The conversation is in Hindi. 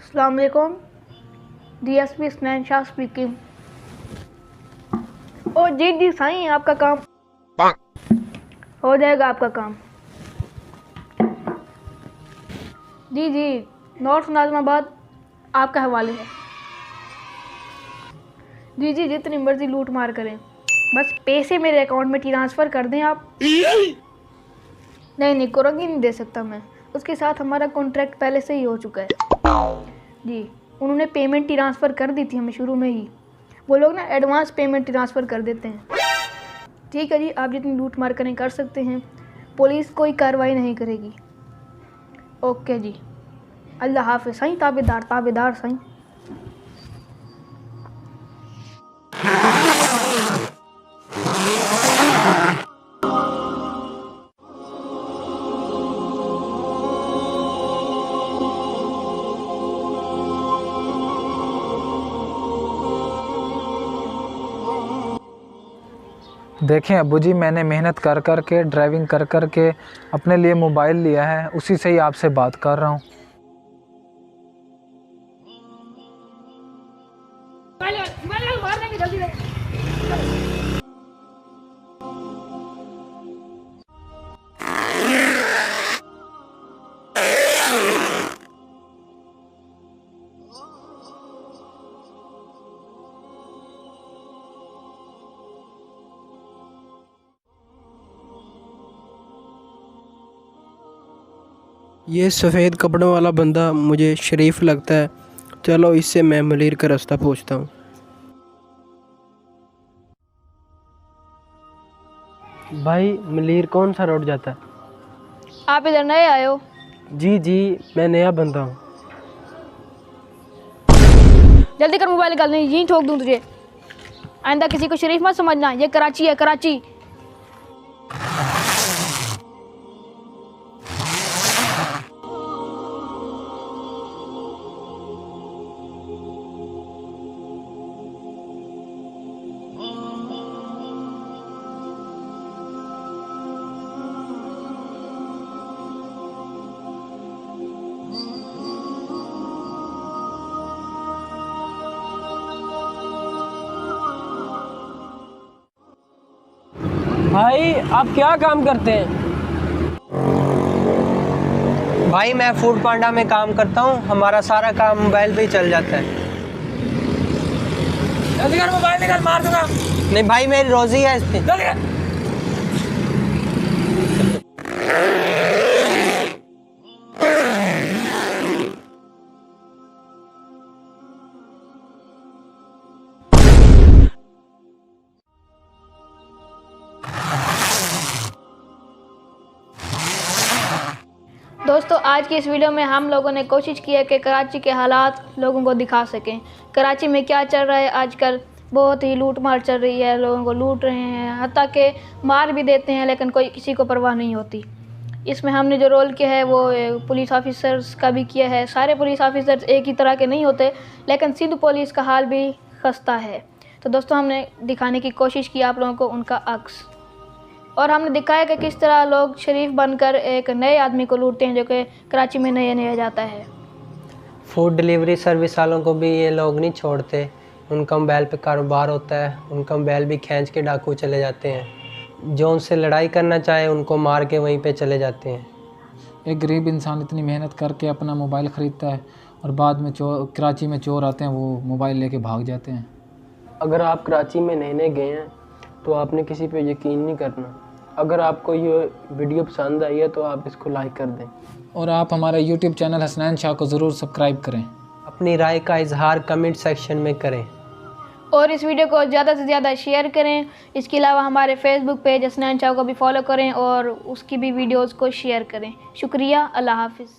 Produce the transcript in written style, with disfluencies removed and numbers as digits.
अस्सलाम वालेकुम। DSP Hasnain Shah speaking. ओ जी साईं, आपका काम हो जाएगा। आपका काम जी नॉर्थ नाज़िमाबाद आपका हवाले है। जी जितनी मर्जी लूट मार करें, बस पैसे मेरे अकाउंट में ट्रांसफ़र कर दें आप। नहीं कुरंगी नहीं दे सकता मैं। उसके साथ हमारा कॉन्ट्रैक्ट पहले से ही हो चुका है जी। उन्होंने पेमेंट ट्रांसफ़र कर दी थी हमें शुरू में ही। वो लोग ना एडवांस पेमेंट ट्रांसफ़र कर देते हैं। ठीक है जी, आप जितनी लूट मार करें कर सकते हैं। पुलिस कोई कार्रवाई नहीं करेगी। ओके जी, अल्लाह हाफ़िज़ साईं। ताबेदार साईं। देखें अब्बू जी, मैंने मेहनत कर कर के ड्राइविंग कर कर के अपने लिए मोबाइल लिया है, उसी से ही आपसे बात कर रहा हूँ। ये सफ़ेद कपड़ों वाला बंदा मुझे शरीफ लगता है। चलो इससे मैं मलिर का रास्ता पूछता हूँ। भाई, मलिर कौन सा रोड जाता है? आप इधर नए आए हो? जी मैं नया बंदा हूँ। जल्दी कर, मोबाइल निकाल, नहीं यहीं ठोक दूँ तुझे। आइंदा किसी को शरीफ मत समझना। ये कराची है, कराची। भाई, आप क्या काम करते हैं? भाई मैं फूड पांडा में काम करता हूँ। हमारा सारा काम मोबाइल पे ही चल जाता है। जल्दी कर, मोबाइल निकाल, मार दूंगा। नहीं भाई, मेरी रोजी है इस पे। जल्दी कर। दोस्तों, आज की इस वीडियो में हम लोगों ने कोशिश की है कि कराची के हालात लोगों को दिखा सकें। कराची में क्या चल रहा है आजकल। बहुत ही लूट मार चल रही है, लोगों को लूट रहे हैं, हत्ता के मार भी देते हैं, लेकिन कोई किसी को परवाह नहीं होती। इसमें हमने जो रोल किया है वो पुलिस ऑफिसर्स का भी किया है। सारे पुलिस ऑफिसर्स एक ही तरह के नहीं होते, लेकिन सिंध पुलिस का हाल भी खस्ता है। तो दोस्तों, हमने दिखाने की कोशिश की आप लोगों को उनका अक्स, और हमने दिखाया कि किस तरह लोग शरीफ बनकर एक नए आदमी को लूटते हैं जो कि कराची में नया जाता है। फूड डिलीवरी सर्विस वालों को भी ये लोग नहीं छोड़ते। उनका मोबाइल पे कारोबार होता है, उनका मोबाइल भी खींच के डाकू चले जाते हैं। जो उनसे लड़ाई करना चाहे उनको मार के वहीं पे चले जाते हैं। एक गरीब इंसान इतनी मेहनत करके अपना मोबाइल ख़रीदता है और बाद में कराची में चोर आते हैं, वो मोबाइल लेके भाग जाते हैं। अगर आप कराची में नए गए हैं तो आपने किसी पे यकीन नहीं करना। अगर आपको ये वीडियो पसंद आई है तो आप इसको लाइक कर दें, और आप हमारा यूट्यूब चैनल हसनैन शाह को ज़रूर सब्सक्राइब करें। अपनी राय का इजहार कमेंट सेक्शन में करें, और इस वीडियो को ज़्यादा से ज़्यादा शेयर करें। इसके अलावा हमारे फेसबुक पेज हसनैन शाह को भी फॉलो करें और उसकी भी वीडियोज़ को शेयर करें। शुक्रिया। अल्लाह हाफिज़।